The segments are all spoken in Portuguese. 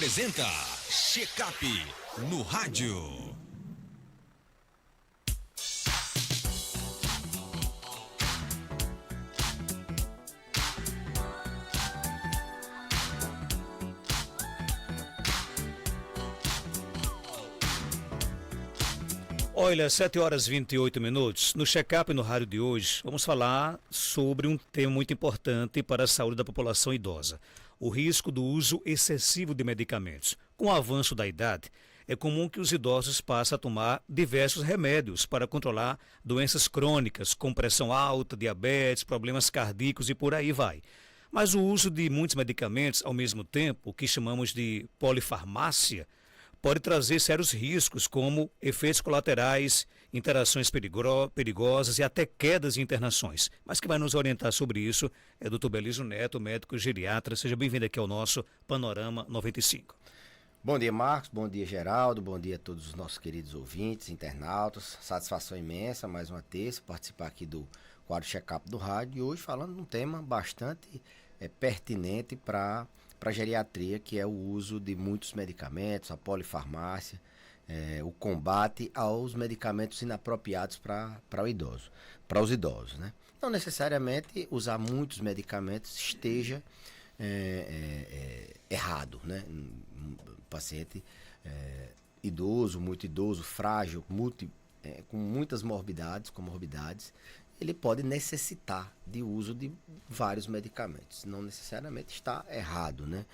apresenta Check-up no rádio. Olha, 7h28. No Check-up no rádio de hoje, vamos falar sobre um tema muito importante para a saúde da população idosa: o risco do uso excessivo de medicamentos. Com o avanço da idade, é comum que os idosos passem a tomar diversos remédios para controlar doenças crônicas, como pressão alta, diabetes, problemas cardíacos e por aí vai. Mas o uso de muitos medicamentos ao mesmo tempo, o que chamamos de polifarmácia, pode trazer sérios riscos, como efeitos colaterais, interações perigosas e até quedas e internações. Mas quem vai nos orientar sobre isso é o Dr. Belísio Neto, médico geriatra. Seja bem-vindo aqui ao nosso Panorama 95. Bom dia, Marcos. Bom dia, Geraldo. Bom dia a todos os nossos queridos ouvintes, internautas. Satisfação imensa, mais uma terça, participar aqui do quadro Check-up do rádio. E hoje falando de um tema bastante pertinente para a geriatria, que é o uso de muitos medicamentos, a polifarmácia, o combate aos medicamentos inapropriados para os idosos, né? Não necessariamente usar muitos medicamentos esteja errado, né? Um paciente idoso, muito idoso, frágil, com muitas comorbidades, ele pode necessitar de uso de vários medicamentos. Não necessariamente está errado, né?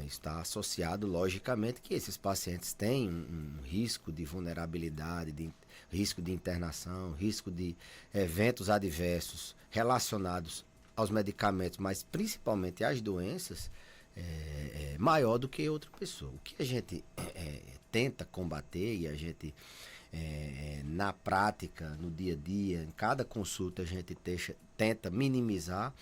Está associado, logicamente, que esses pacientes têm um risco de vulnerabilidade, risco de internação, risco de eventos adversos relacionados aos medicamentos, mas principalmente às doenças, maior do que outra pessoa. O que a gente tenta combater e a gente na prática, no dia a dia, em cada consulta a gente tenta minimizar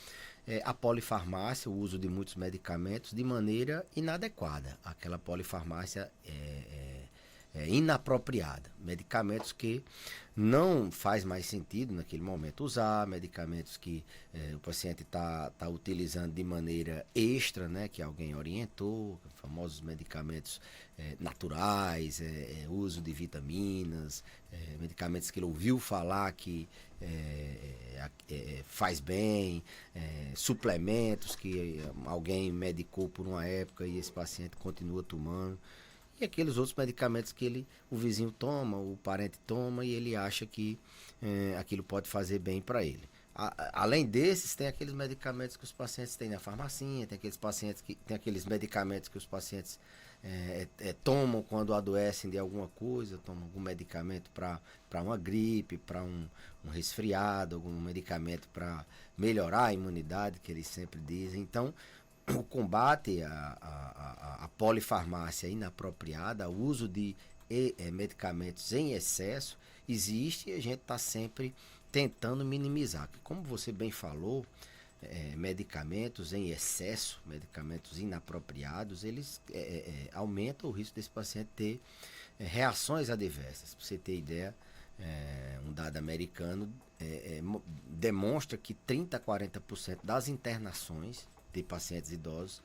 a polifarmácia, o uso de muitos medicamentos de maneira inadequada. Aquela polifarmácia inapropriada, medicamentos que não faz mais sentido naquele momento usar, medicamentos que o paciente está utilizando de maneira extra, né, que alguém orientou, famosos medicamentos naturais, uso de vitaminas, medicamentos que ele ouviu falar que faz bem, suplementos que alguém medicou por uma época e esse paciente continua tomando. E aqueles outros medicamentos que o vizinho toma, o parente toma e ele acha que aquilo pode fazer bem para ele. Além desses, tem aqueles medicamentos que os pacientes têm na farmacinha, tem aqueles medicamentos que os pacientes tomam quando adoecem de alguma coisa, tomam algum medicamento para uma gripe, para um resfriado, algum medicamento para melhorar a imunidade, que eles sempre dizem. Então, o combate à polifarmácia inapropriada, o uso de medicamentos em excesso, existe e a gente está sempre tentando minimizar. Como você bem falou, medicamentos em excesso, medicamentos inapropriados, eles aumentam o risco desse paciente ter reações adversas. Para você ter ideia, um dado americano demonstra que 30% a 40% das internações de pacientes idosos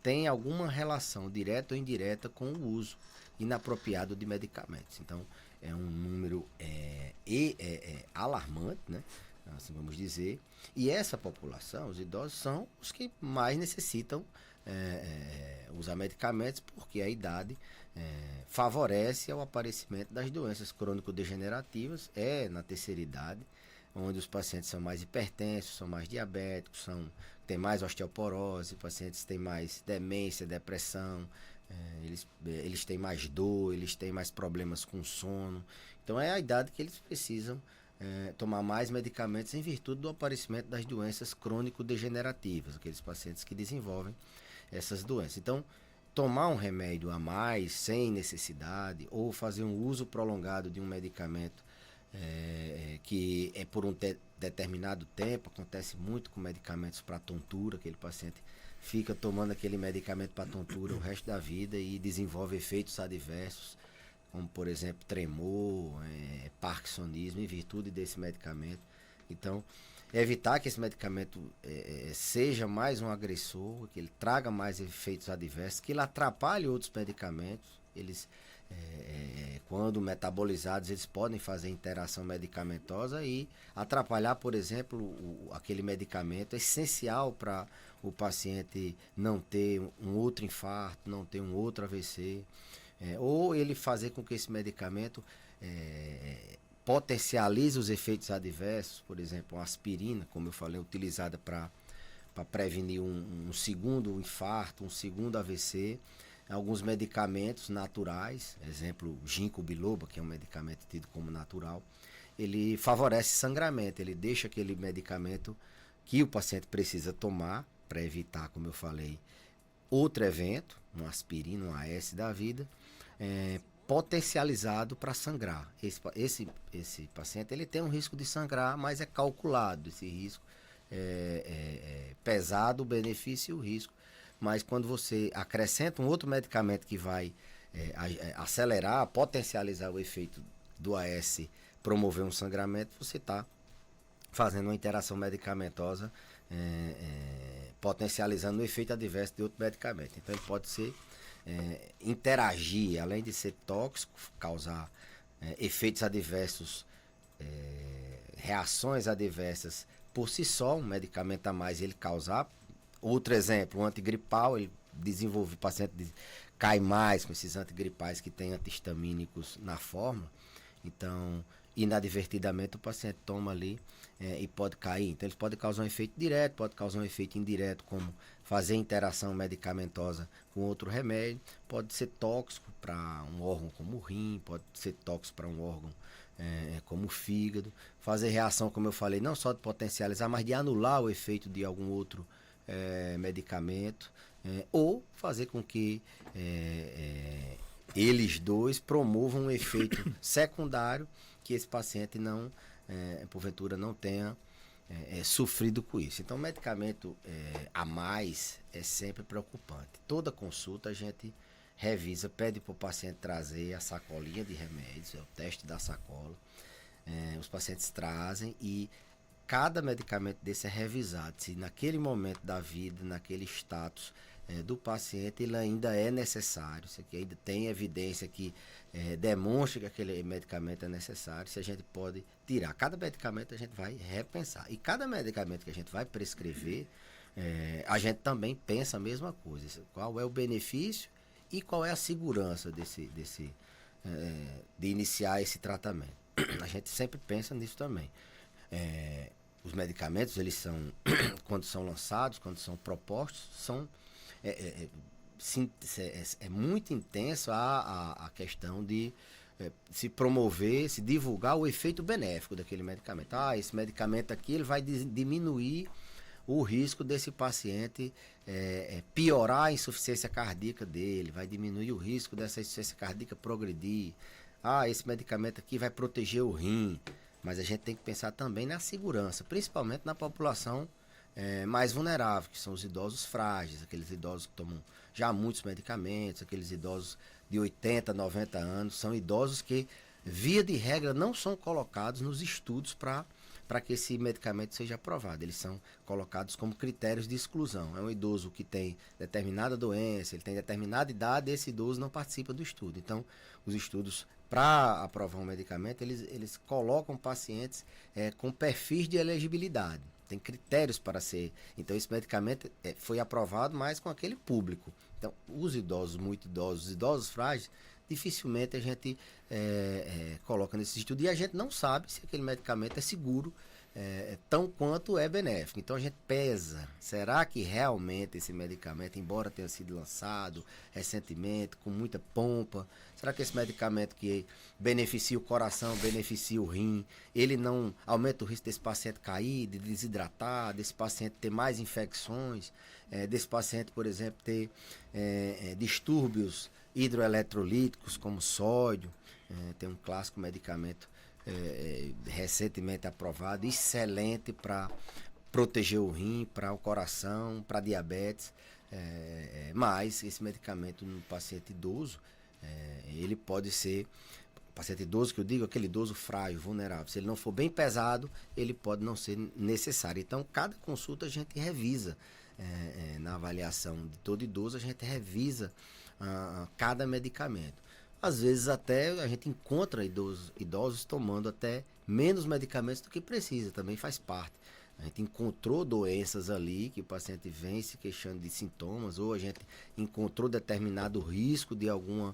tem alguma relação direta ou indireta com o uso inapropriado de medicamentos. Então, é um número alarmante, né? Assim vamos dizer. E essa população, os idosos, são os que mais necessitam usar medicamentos, porque a idade favorece ao aparecimento das doenças crônico-degenerativas, na terceira idade, onde os pacientes são mais hipertensos, são mais diabéticos, têm mais osteoporose, pacientes têm mais demência, depressão, eles têm mais dor, eles têm mais problemas com sono. Então é a idade que eles precisam tomar mais medicamentos em virtude do aparecimento das doenças crônico-degenerativas, aqueles pacientes que desenvolvem essas doenças. Então, tomar um remédio a mais sem necessidade ou fazer um uso prolongado de um medicamento que é por um determinado tempo, acontece muito com medicamentos para tontura, aquele paciente fica tomando aquele medicamento para tontura o resto da vida e desenvolve efeitos adversos, como por exemplo tremor, parkinsonismo, em virtude desse medicamento. Então evitar que esse medicamento seja mais um agressor, que ele traga mais efeitos adversos, que ele atrapalhe outros medicamentos. Eles, quando metabolizados, eles podem fazer interação medicamentosa e atrapalhar, por exemplo, aquele medicamento essencial para o paciente não ter um outro infarto, não ter um outro AVC, ou ele fazer com que esse medicamento potencialize os efeitos adversos, por exemplo, a aspirina, como eu falei, utilizada para prevenir um segundo infarto, um segundo AVC. Alguns medicamentos naturais, exemplo, ginkgo biloba, que é um medicamento tido como natural, ele favorece sangramento, ele deixa aquele medicamento que o paciente precisa tomar para evitar, como eu falei, outro evento, uma aspirina, um AS da vida, potencializado para sangrar. Esse paciente ele tem um risco de sangrar, mas é calculado esse risco, pesado o benefício e o risco. Mas quando você acrescenta um outro medicamento que vai acelerar, potencializar o efeito do AS, promover um sangramento, você está fazendo uma interação medicamentosa, potencializando o efeito adverso de outro medicamento. Então ele pode ser interagir, além de ser tóxico, causar efeitos adversos, reações adversas por si só, um medicamento a mais ele causar. Outro exemplo, o antigripal, ele desenvolve, o paciente cai mais com esses antigripais que têm antihistamínicos na fórmula, então inadvertidamente o paciente toma ali e pode cair. Então eles podem causar um efeito direto, pode causar um efeito indireto, como fazer interação medicamentosa com outro remédio, pode ser tóxico para um órgão como o rim, pode ser tóxico para um órgão como o fígado, fazer reação, como eu falei, não só de potencializar, mas de anular o efeito de algum outro medicamento, ou fazer com que eles dois promovam um efeito secundário que esse paciente não, porventura, não tenha sofrido com isso. Então, medicamento a mais é sempre preocupante. Toda consulta a gente revisa, pede para o paciente trazer a sacolinha de remédios, é o teste da sacola. Os pacientes trazem e cada medicamento desse é revisado, se naquele momento da vida, naquele status do paciente, ele ainda é necessário, se ainda tem evidência que demonstra que aquele medicamento é necessário, se a gente pode tirar. Cada medicamento a gente vai repensar. E cada medicamento que a gente vai prescrever, a gente também pensa a mesma coisa. Qual é o benefício e qual é a segurança de iniciar esse tratamento. A gente sempre pensa nisso também. Os medicamentos, eles são, quando são lançados, quando são propostos, é muito intenso a questão de se promover, se divulgar o efeito benéfico daquele medicamento. Esse medicamento aqui ele vai diminuir o risco desse paciente piorar a insuficiência cardíaca dele, vai diminuir o risco dessa insuficiência cardíaca progredir. Esse medicamento aqui vai proteger o rim. Mas a gente tem que pensar também na segurança, principalmente na população mais vulnerável, que são os idosos frágeis, aqueles idosos que tomam já muitos medicamentos, aqueles idosos de 80, 90 anos, são idosos que, via de regra, não são colocados nos estudos para que esse medicamento seja aprovado. Eles são colocados como critérios de exclusão. É um idoso que tem determinada doença, ele tem determinada idade, esse idoso não participa do estudo. Então, os estudos para aprovar um medicamento, eles colocam pacientes com perfis de elegibilidade. Tem critérios para ser. Então, esse medicamento foi aprovado, mas com aquele público. Então, os idosos, muito idosos, os idosos frágeis, dificilmente a gente coloca nesse estudo. E a gente não sabe se aquele medicamento é seguro, tão quanto é benéfico. Então a gente pesa, será que realmente esse medicamento, embora tenha sido lançado recentemente, com muita pompa, será que esse medicamento que beneficia o coração, beneficia o rim, ele não aumenta o risco desse paciente cair, de desidratar, desse paciente ter mais infecções, desse paciente, por exemplo, ter distúrbios hidroeletrolíticos como sódio, tem um clássico medicamento recentemente aprovado, excelente para proteger o rim, para o coração, para diabetes, mas esse medicamento no paciente idoso, ele pode ser paciente idoso que eu digo, aquele idoso frágil, vulnerável. Se ele não for bem pesado, ele pode não ser necessário. Então, cada consulta a gente revisa. Na avaliação de todo idoso, a gente revisa cada medicamento. Às vezes até a gente encontra idosos tomando até menos medicamentos do que precisa, também faz parte. A gente encontrou doenças ali que o paciente vem se queixando de sintomas, ou a gente encontrou determinado risco de algum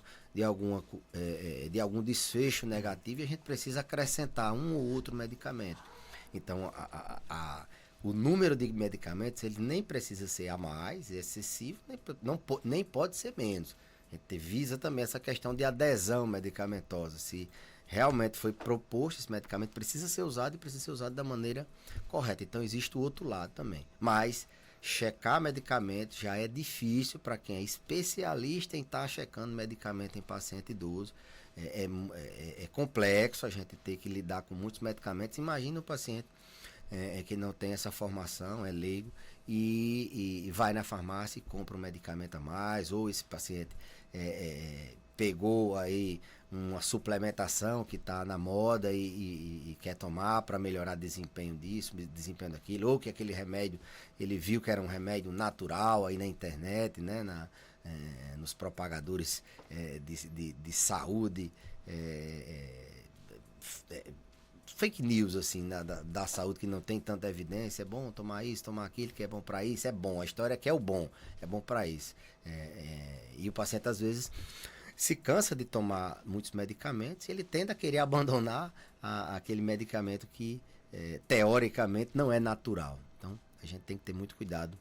desfecho negativo e a gente precisa acrescentar um ou outro medicamento. Então, o número de medicamentos ele nem precisa ser a mais, é excessivo, nem pode ser menos. A gente visa também essa questão de adesão medicamentosa. Se realmente foi proposto esse medicamento, precisa ser usado e precisa ser usado da maneira correta. Então existe o outro lado também. Mas checar medicamento já é difícil para quem é especialista em estar checando medicamento em paciente idoso. É complexo a gente ter que lidar com muitos medicamentos. Imagina o paciente que não tem essa formação, é leigo, e vai na farmácia e compra um medicamento a mais, ou esse paciente pegou aí uma suplementação que está na moda e quer tomar para melhorar desempenho disso, desempenho daquilo, ou que aquele remédio, ele viu que era um remédio natural aí na internet, né, nos propagadores de saúde, fake news assim da saúde que não tem tanta evidência. É bom tomar isso, tomar aquilo, que é bom para isso, é bom. A história é que é bom para isso. E o paciente às vezes se cansa de tomar muitos medicamentos e ele tende a querer abandonar aquele medicamento que teoricamente não é natural. Então a gente tem que ter muito cuidado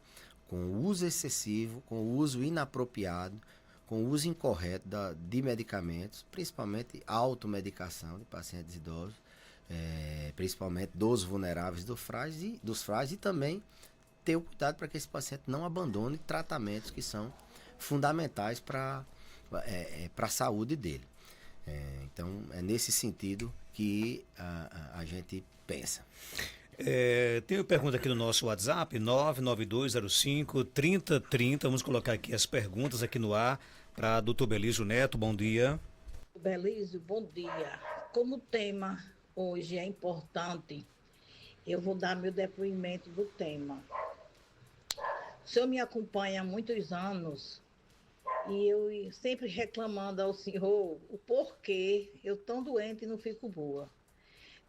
com o uso excessivo, com o uso inapropriado, com o uso incorreto de medicamentos, principalmente automedicação de pacientes idosos, principalmente dos vulneráveis, dos frágeis, e também ter o cuidado para que esse paciente não abandone tratamentos que são fundamentais para a saúde dele. Então, é nesse sentido que a gente pensa. Tem pergunta aqui no nosso WhatsApp, 99205-3030. Vamos colocar aqui as perguntas aqui no ar para Dr. Belísio Neto. Bom dia. Belísio, bom dia. Como o tema hoje é importante, eu vou dar meu depoimento do tema. O senhor me acompanha há muitos anos e eu sempre reclamando ao senhor o porquê eu tão doente e não fico boa.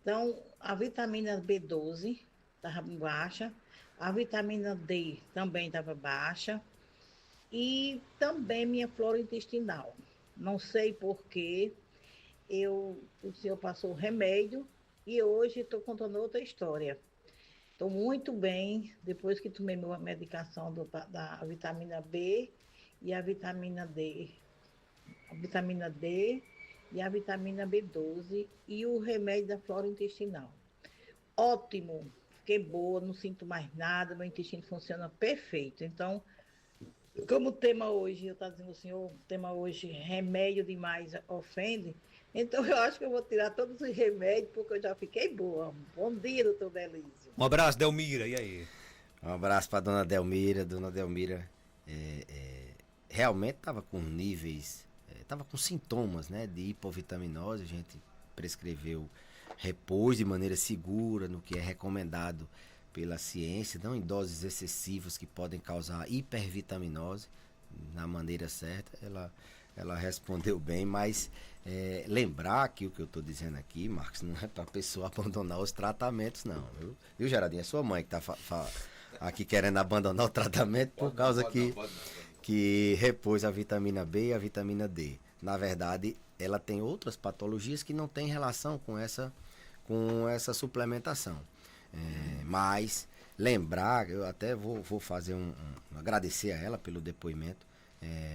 Então, a vitamina B12 estava baixa, a vitamina D também estava baixa e também minha flora intestinal. Não sei porquê, o senhor passou o remédio e hoje estou contando outra história. Estou muito bem depois que tomei minha medicação da vitamina B e a vitamina D. A vitamina D e a vitamina B12 e o remédio da flora intestinal. Ótimo, fiquei boa, não sinto mais nada, meu intestino funciona perfeito. Então, como o tema hoje, eu estava dizendo ao senhor, o tema hoje, remédio demais ofende, então eu acho que eu vou tirar todos os remédios porque eu já fiquei boa. Bom dia, doutor Belísio. Um abraço, Delmira, e aí? Um abraço para dona Delmira. Dona Delmira realmente estava com níveis, estava com sintomas, né, de hipovitaminose. A gente prescreveu repouso de maneira segura, no que é recomendado pela ciência, não em doses excessivas que podem causar hipervitaminose, na maneira certa. Ela respondeu bem, mas lembrar que o que eu estou dizendo aqui, Marcos, não é para a pessoa abandonar os tratamentos, não. Viu, Geraldinho? É sua mãe que está aqui querendo abandonar o tratamento por causa que repôs a vitamina B e a vitamina D. Na verdade, ela tem outras patologias que não têm relação com essa suplementação. Mas lembrar, eu até vou fazer agradecer a ela pelo depoimento,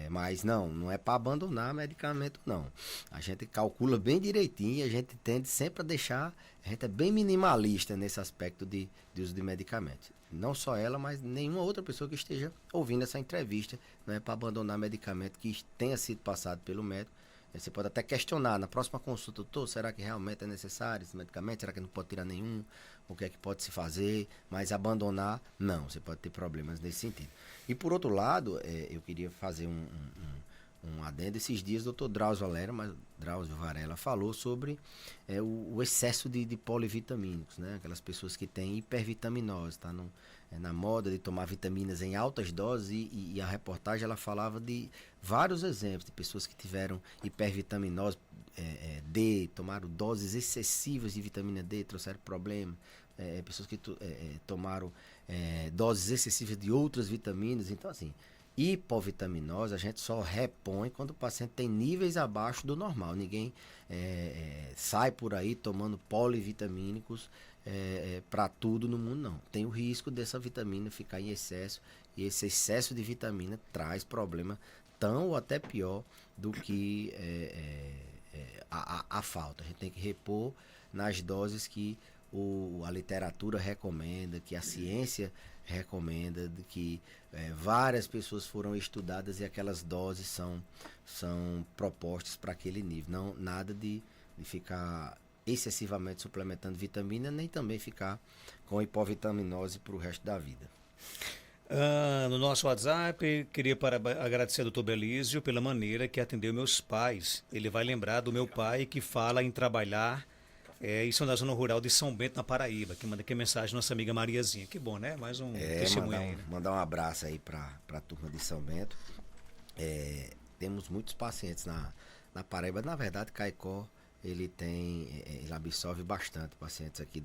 mas não é para abandonar medicamento, não. A gente calcula bem direitinho, a gente tende sempre a deixar, a gente é bem minimalista nesse aspecto de uso de medicamentos. Não só ela, mas nenhuma outra pessoa que esteja ouvindo essa entrevista, não é para abandonar medicamento que tenha sido passado pelo médico. Você pode até questionar na próxima consulta, doutor, será que realmente é necessário esse medicamento? Será que não pode tirar nenhum? O que é que pode se fazer? Mas abandonar, não, você pode ter problemas nesse sentido. E por outro lado, eu queria fazer um adendo. Esses dias o doutor Drauzio Varela falou sobre o excesso de polivitamínicos, né? Aquelas pessoas que têm hipervitaminose, tá na moda de tomar vitaminas em altas doses e a reportagem ela falava de vários exemplos de pessoas que tiveram hipervitaminose D, tomaram doses excessivas de vitamina D, trouxeram problema, pessoas que tomaram doses excessivas de outras vitaminas. Então, assim, hipovitaminose a gente só repõe quando o paciente tem níveis abaixo do normal. Ninguém sai por aí tomando polivitamínicos para tudo no mundo, não. Tem o risco dessa vitamina ficar em excesso, e esse excesso de vitamina traz problema tão ou até pior do que a falta. A gente tem que repor nas doses que a literatura recomenda, que a ciência recomenda, de que várias pessoas foram estudadas e aquelas doses são propostas para aquele nível. Não, nada de ficar excessivamente suplementando vitamina, nem também ficar com hipovitaminose para o resto da vida. No nosso WhatsApp, queria agradecer ao doutor Belísio pela maneira que atendeu meus pais. Ele vai lembrar do meu pai que fala em trabalhar, isso na zona rural de São Bento, na Paraíba, que manda aqui a mensagem nossa amiga Mariazinha. Que bom, né? Mais um testemunho aí. Mandar um abraço aí para a turma de São Bento. Temos muitos pacientes na Paraíba. Na verdade, Caicó, ele absorve bastante pacientes aqui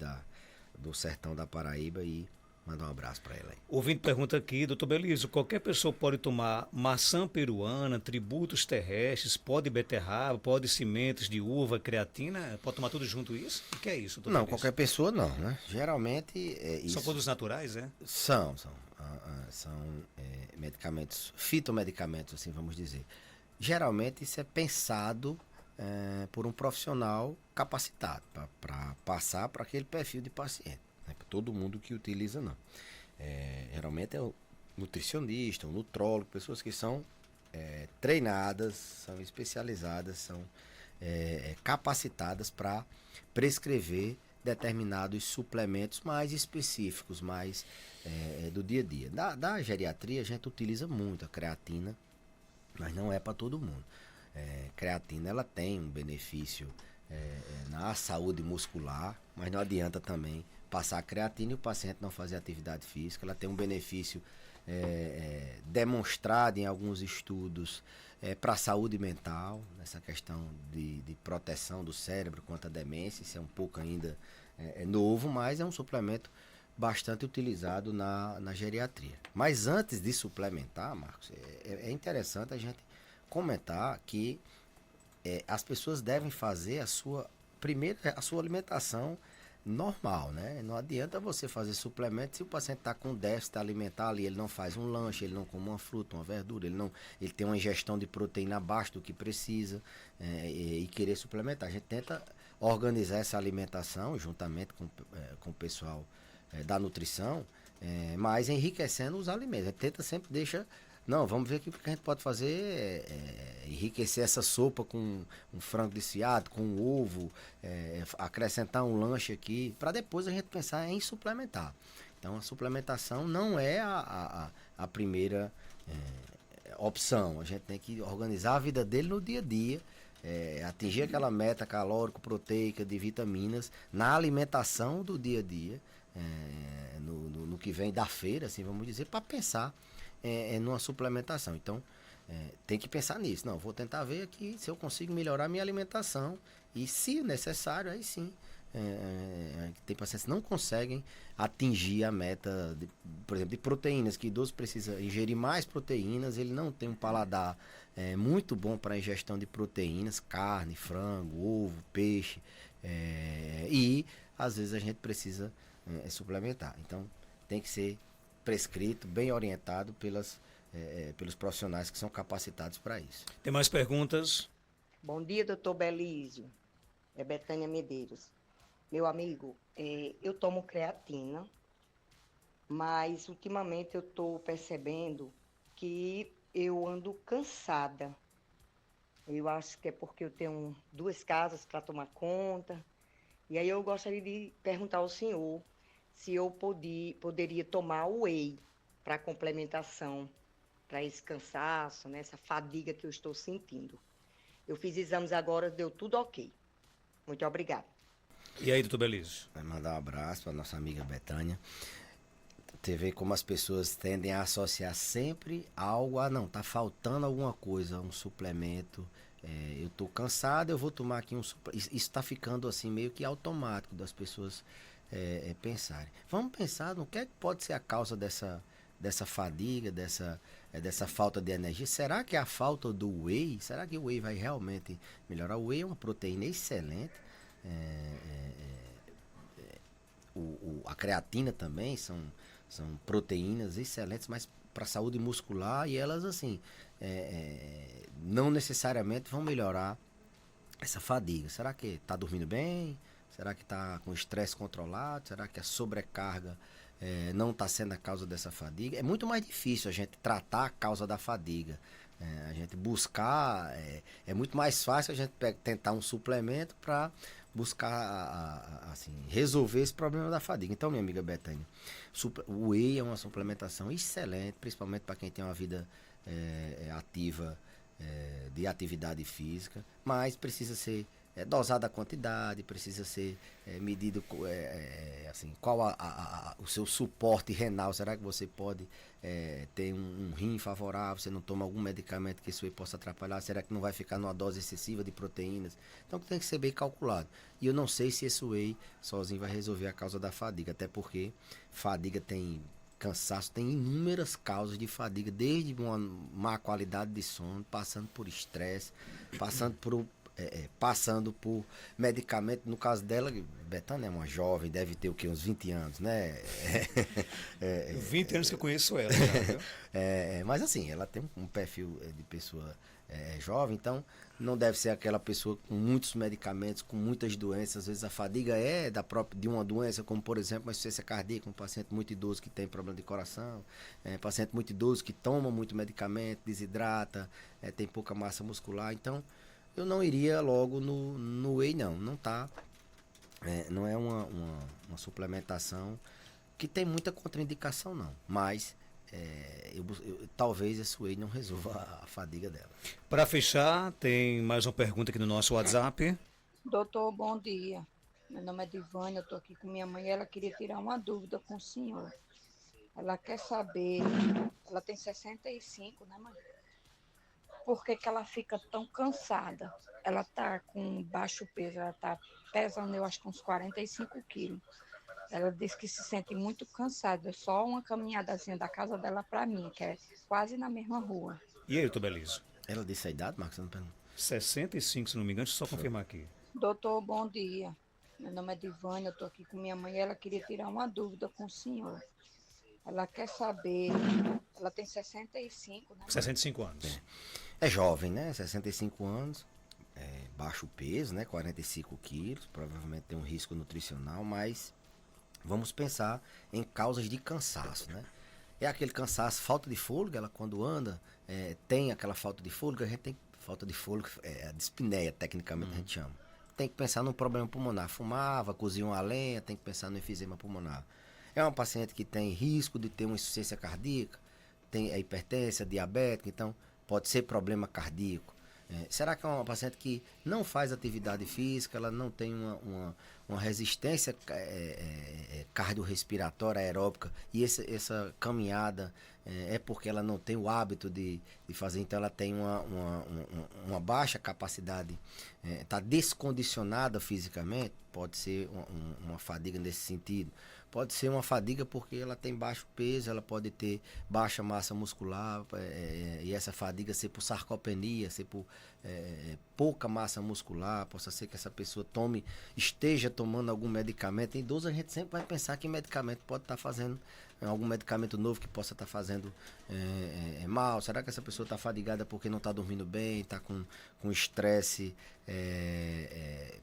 do sertão da Paraíba, e manda um abraço para ela aí. Ouvinte pergunta aqui, doutor Belísio, qualquer pessoa pode tomar maçã peruana, tributos terrestres, pó de beterraba, pó de sementes de uva, creatina? Pode tomar tudo junto isso? O que é isso, doutor Não, Belísio? qualquer pessoa não, né? Geralmente isso. São produtos naturais, é? São medicamentos, fitomedicamentos, assim vamos dizer. Geralmente isso é pensado por um profissional capacitado para passar para aquele perfil de paciente. Não é para todo mundo que utiliza, não. Geralmente é o nutricionista, o nutrólogo, pessoas que são treinadas, são especializadas, são capacitadas para prescrever determinados suplementos mais específicos, mais do dia a dia. Da geriatria a gente utiliza muito a creatina, mas não é para todo mundo. Creatina ela tem um benefício na saúde muscular, mas não adianta também passar a creatina e o paciente não fazer atividade física. Ela tem um benefício demonstrado em alguns estudos para a saúde mental, nessa questão de proteção do cérebro contra a demência. Isso é um pouco ainda novo, mas é um suplemento bastante utilizado na geriatria. Mas antes de suplementar, Marcos, é interessante a gente comentar que as pessoas devem fazer a sua alimentação normal, né? Não adianta você fazer suplemento se o paciente está com déficit alimentar ali, ele não faz um lanche, ele não come uma fruta, uma verdura, ele tem uma ingestão de proteína abaixo do que precisa, e querer suplementar. A gente tenta organizar essa alimentação juntamente com o pessoal da nutrição, mas enriquecendo os alimentos. A gente tenta sempre vamos ver aqui o que a gente pode fazer, enriquecer essa sopa com um frango desfiado, com um ovo, acrescentar um lanche aqui, para depois a gente pensar em suplementar. Então a suplementação não é a primeira opção. A gente tem que organizar a vida dele no dia a dia, atingir aquela meta calórico-proteica de vitaminas na alimentação do dia a dia, no que vem da feira, assim vamos dizer, para pensar numa suplementação. Então tem que pensar nisso. Não, vou tentar ver aqui se eu consigo melhorar minha alimentação, e se necessário, aí sim. Tem pacientes que não conseguem atingir a meta, por exemplo, de proteínas, que idoso precisa ingerir mais proteínas, ele não tem um paladar muito bom para a ingestão de proteínas, carne, frango, ovo, peixe, e às vezes a gente precisa suplementar. Então tem que ser prescrito, bem orientado pelos profissionais que são capacitados para isso. Tem mais perguntas? Bom dia, doutor Belísio. É Betânia Medeiros. Meu amigo, eu tomo creatina, mas ultimamente eu estou percebendo que eu ando cansada. Eu acho que é porque eu tenho 2 casas para tomar conta. E aí eu gostaria de perguntar ao senhor se eu poderia tomar whey para complementação, para esse cansaço, né, essa fadiga que eu estou sentindo. Eu fiz exames agora, deu tudo ok. Muito obrigada. E aí, doutor Belísio? Vai mandar um abraço para nossa amiga Betânia. Você vê como as pessoas tendem a associar sempre algo a não, tá faltando alguma coisa, um suplemento. Eu tô cansado, eu vou tomar aqui um suplemento. Isso está ficando assim meio que automático das pessoas pensarem. Vamos pensar no que é que pode ser a causa dessa fadiga, dessa falta de energia. Será que é a falta do whey? Será que o whey vai realmente melhorar? O whey é uma proteína excelente. A creatina também são proteínas excelentes, mas para a saúde muscular, e elas assim não necessariamente vão melhorar essa fadiga. Será que está dormindo bem? Será que está com estresse controlado? Será que a sobrecarga não está sendo a causa dessa fadiga? É muito mais difícil a gente tratar a causa da fadiga. A gente buscar, é muito mais fácil a gente tentar um suplemento para buscar assim, resolver esse problema da fadiga. Então, minha amiga Betânia, o whey é uma suplementação excelente, principalmente para quem tem uma vida ativa, de atividade física, mas precisa ser dosada a quantidade, precisa ser medido assim, qual o seu suporte renal. Será que você pode ter um rim favorável? Você não toma algum medicamento que isso aí possa atrapalhar? Será que não vai ficar numa dose excessiva de proteínas? Então tem que ser bem calculado. E eu não sei se esse whey sozinho vai resolver a causa da fadiga, até porque fadiga tem cansaço, tem inúmeras causas de fadiga, desde uma má qualidade de sono, passando por estresse, passando por medicamento. No caso dela, Betânia é uma jovem, deve ter o quê? Uns 20 anos, né? 20 anos que eu conheço ela. Já, viu? Mas assim, ela tem um perfil de pessoa jovem, então não deve ser aquela pessoa com muitos medicamentos, com muitas doenças. Às vezes a fadiga é de uma doença, como por exemplo uma insuficiência cardíaca, um paciente muito idoso que tem problema de coração, paciente muito idoso que toma muito medicamento, desidrata, tem pouca massa muscular. Então eu não iria logo no whey, não tá. Não é uma suplementação que tem muita contraindicação, não. Mas talvez esse whey não resolva a fadiga dela. Para fechar, tem mais uma pergunta aqui no nosso WhatsApp. Doutor, bom dia. Meu nome é Divânia, eu estou aqui com minha mãe e ela queria tirar uma dúvida com o senhor. Ela quer saber, ela tem 65, né, mãe? Por que ela fica tão cansada? Ela está com baixo peso, ela está pesando, eu acho que uns 45 quilos. Ela diz que se sente muito cansada, é só uma caminhadazinha da casa dela para mim, que é quase na mesma rua. E aí, doutor Belísio? Ela disse a idade, Marcos? Eu não pergunto. 65, se não me engano, deixa eu só confirmar aqui. Doutor, bom dia. Meu nome é Divânia, eu estou aqui com minha mãe e ela queria tirar uma dúvida com o senhor. Ela quer saber, ela tem 65, né? 65 anos. É jovem, né? 65 anos, baixo peso, né? 45 quilos, provavelmente tem um risco nutricional, mas vamos pensar em causas de cansaço, né? É aquele cansaço, falta de fôlego, ela quando anda, tem aquela falta de fôlego, a gente tem falta de fôlego, a dispneia, tecnicamente a gente chama. Tem que pensar num problema pulmonar, fumava, cozia uma lenha, tem que pensar no enfisema pulmonar. É uma paciente que tem risco de ter uma insuficiência cardíaca, tem a hipertensão, diabética, então pode ser problema cardíaco. Será que é uma paciente que não faz atividade física, ela não tem uma resistência cardiorrespiratória aeróbica e essa caminhada é porque ela não tem o hábito de fazer, então ela tem uma baixa capacidade, está descondicionada fisicamente, pode ser uma fadiga nesse sentido. Pode ser uma fadiga porque ela tem baixo peso, ela pode ter baixa massa muscular, e essa fadiga ser por sarcopenia, ser por pouca massa muscular, possa ser que essa pessoa esteja tomando algum medicamento. Em idoso a gente sempre vai pensar que medicamento pode estar fazendo, algum medicamento novo que possa estar fazendo mal. Será que essa pessoa está fadigada porque não está dormindo bem, está com estresse,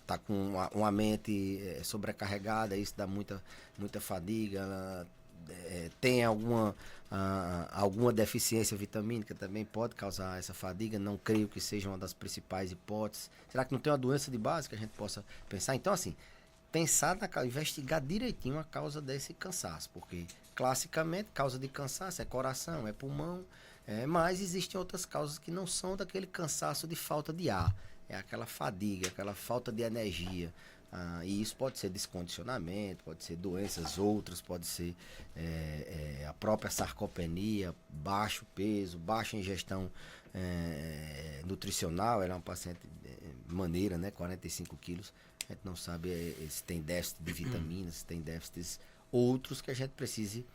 está com uma mente sobrecarregada, isso dá muita fadiga, tem alguma deficiência vitamínica, também pode causar essa fadiga. Não creio que seja uma das principais hipóteses. Será que não tem uma doença de base que a gente possa pensar? Então, assim, investigar direitinho a causa desse cansaço, porque classicamente causa de cansaço é coração, é pulmão, Mas existem outras causas que não são daquele cansaço de falta de ar. É aquela fadiga, aquela falta de energia. E isso pode ser descondicionamento, pode ser doenças outras, pode ser a própria sarcopenia, baixo peso, baixa ingestão nutricional. Ela é uma paciente maneira, né, 45 quilos. A gente não sabe se tem déficit de vitaminas, se tem déficits outros que a gente precise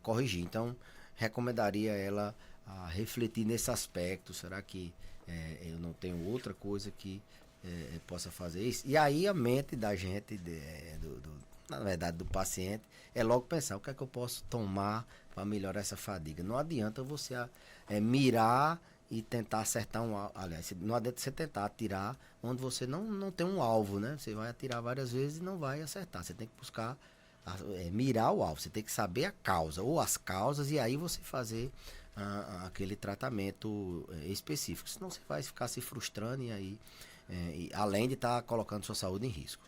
corrigir. Então, recomendaria ela a refletir nesse aspecto. Será que eu não tenho outra coisa que possa fazer isso? E aí a mente da gente, na verdade do paciente, é logo pensar o que é que eu posso tomar para melhorar essa fadiga. Não adianta você mirar e tentar acertar um alvo. Aliás, não adianta você tentar atirar onde você não tem um alvo, né? Você vai atirar várias vezes e não vai acertar. Você tem que buscar mirar o alvo. Você tem que saber a causa ou as causas e aí você fazer aquele tratamento específico. Senão você vai ficar se frustrando e aí além de estar colocando sua saúde em risco.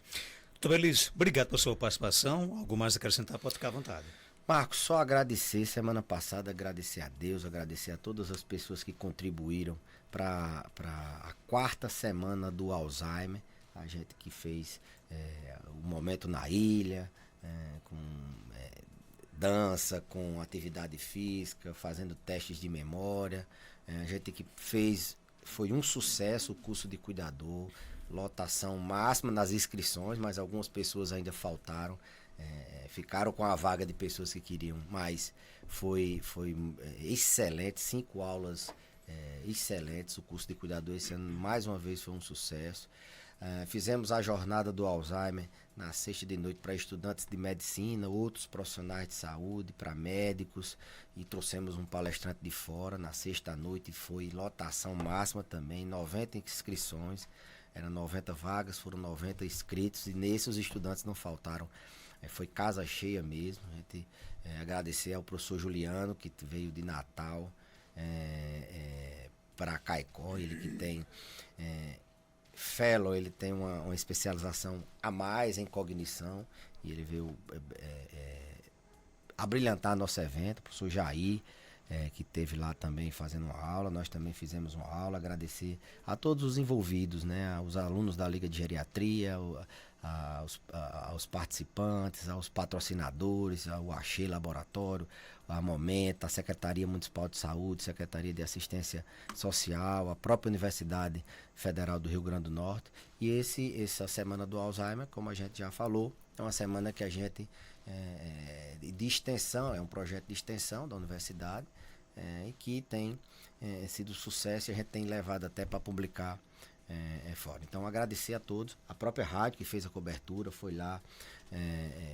Doutor Belísio, obrigado pela sua participação. Algo mais a acrescentar, pode ficar à vontade. Marcos, só agradecer, semana passada, agradecer a Deus, agradecer a todas as pessoas que contribuíram para a 4ª semana do Alzheimer, a gente que fez o momento na ilha, com dança, com atividade física, fazendo testes de memória, a gente que fez, foi um sucesso o curso de cuidador, lotação máxima nas inscrições, mas algumas pessoas ainda faltaram. Ficaram com a vaga de pessoas que queriam, mas foi excelente, 5 aulas excelentes. O curso de cuidador esse ano, mais uma vez, foi um sucesso. Fizemos a jornada do Alzheimer na sexta de noite para estudantes de medicina, outros profissionais de saúde, para médicos, e trouxemos um palestrante de fora na sexta noite. Foi lotação máxima também, 90 inscrições, eram 90 vagas, foram 90 inscritos, e nesses os estudantes não faltaram. Foi casa cheia mesmo. A gente agradecer ao professor Juliano, que veio de Natal para Caicó, ele que tem fellow, ele tem uma especialização a mais em cognição, e ele veio abrilhantar nosso evento. O professor Jair, que esteve lá também fazendo uma aula, nós também fizemos uma aula. Agradecer a todos os envolvidos, né, aos alunos da Liga de Geriatria, aos participantes, aos patrocinadores, ao Axê Laboratório, a Momenta, a Secretaria Municipal de Saúde, Secretaria de Assistência Social, a própria Universidade Federal do Rio Grande do Norte. E essa semana do Alzheimer, como a gente já falou, é uma semana que a gente de extensão, é um projeto de extensão da universidade, e que tem sido sucesso, e a gente tem levado até para publicar fora. Então, agradecer a todos, a própria rádio que fez a cobertura, foi lá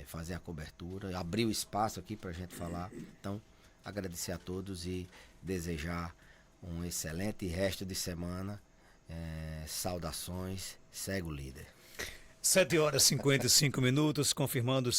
fazer a cobertura, abriu espaço aqui para a gente falar. Então, agradecer a todos e desejar um excelente resto de semana. Saudações, segue o líder. 7h55, confirmando